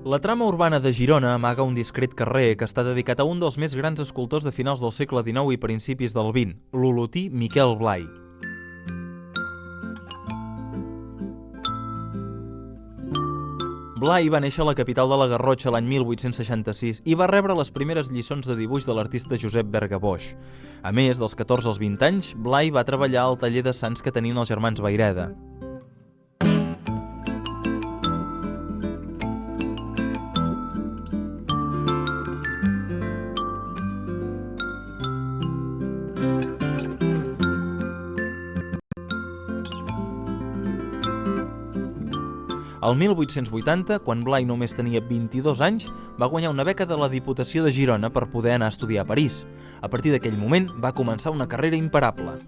La trama urbana de Girona amaga un discret carrer que està dedicat a un dels més grans escultors de finals del segle XIX i principis del XX, l'olotí Miquel Blai. Blai va néixer a la capital de la Garrotxa l'any 1866 i va rebre les primeres lliçons de dibuix de l'artista Josep Berga Boix. A més, dels 14 als 20 anys, Blai va treballar al taller de sants que tenien els germans Vayreda. El 1880, quan Blai només tenia 22 anys, va guanyar una beca de la Diputació de Girona per poder anar a estudiar a París. A partir d'aquell moment va començar una carrera imparable.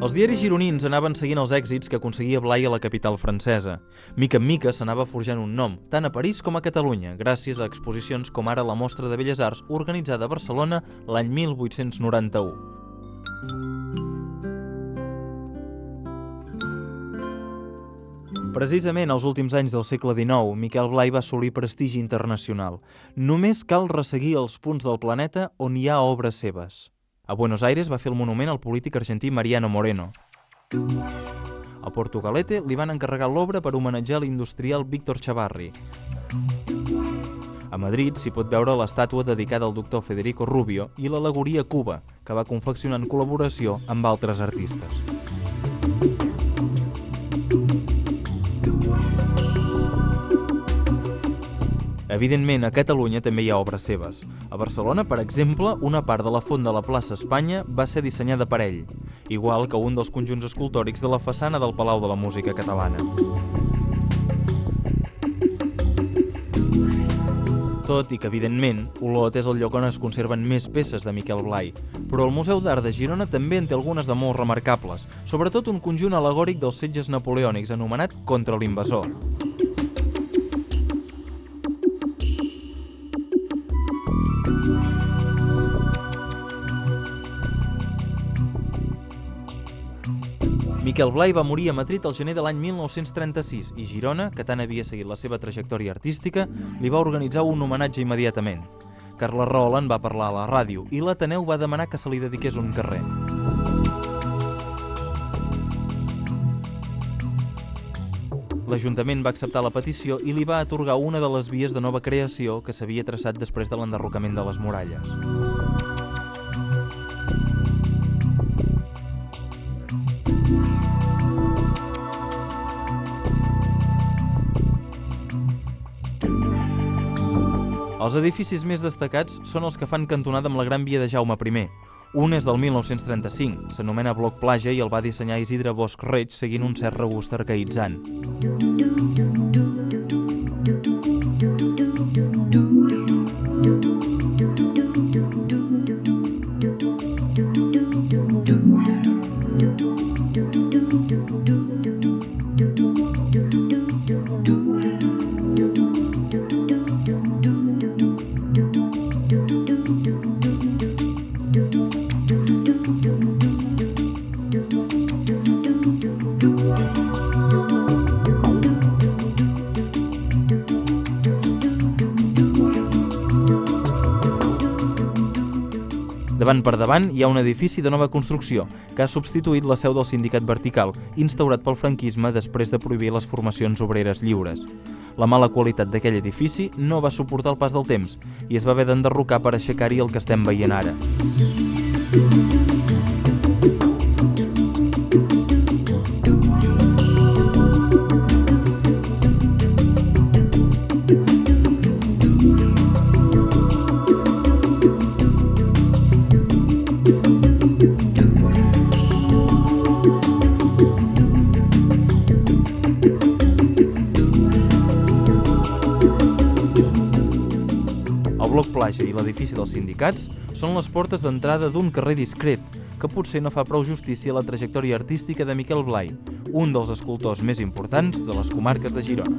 Els diaris gironins anaven seguint els èxits que aconseguia Blai a la capital francesa. Mica en mica s'anava forjant un nom, tant a París com a Catalunya, gràcies a exposicions com ara la Mostra de Belles Arts organitzada a Barcelona l'any 1891. Precisament als últims anys del segle XIX, Miquel Blai va assolir prestigi internacional. Només cal resseguir els punts del planeta on hi ha obres seves. A Buenos Aires va fer el monument al polític argentí Mariano Moreno. A Portugalete li van encarregar l'obra per homenatjar l'industrial Víctor Chavarri. A Madrid s'hi pot veure l'estàtua dedicada al doctor Federico Rubio i l'al·legoria Cuba, que va confeccionar en col·laboració amb altres artistes. Evidentment, a Catalunya també hi ha obres seves. A Barcelona, per exemple, una part de la font de la plaça Espanya va ser dissenyada per ell, igual que un dels conjunts escultòrics de la façana del Palau de la Música Catalana. Tot i que, evidentment, Olot és el lloc on es conserven més peces de Miquel Blai, però el Museu d'Art de Girona també en té algunes de molt remarcables, sobretot un conjunt al·legòric dels setges napoleònics anomenat Contra l'invasor. Miquel Blai va morir a Madrid el gener de l'any 1936 i Girona, que tant havia seguit la seva trajectòria artística, li va organitzar un homenatge immediatament. Carles Rahola en va parlar a la ràdio i l'Ateneu va demanar que se li dediqués un carrer. L'Ajuntament va acceptar la petició i li va atorgar una de les vies de nova creació que s'havia traçat després de l'enderrocament de les muralles. Els edificis més destacats són els que fan cantonada amb la Gran Via de Jaume I. Un és del 1935, s'anomena Bloc Plaja i el va dissenyar Isidre Bosch Reig seguint un cert regust arcaïtzant. Davant per davant hi ha un edifici de nova construcció que ha substituït la seu del Sindicat Vertical, instaurat pel franquisme després de prohibir les formacions obreres lliures. La mala qualitat d'aquell edifici no va suportar el pas del temps i es va haver d'enderrocar per aixecar-hi el que estem veient ara. Bloc Plaja i l'edifici dels sindicats són les portes d'entrada d'un carrer discret que potser no fa prou justícia a la trajectòria artística de Miquel Blai, un dels escultors més importants de les comarques de Girona.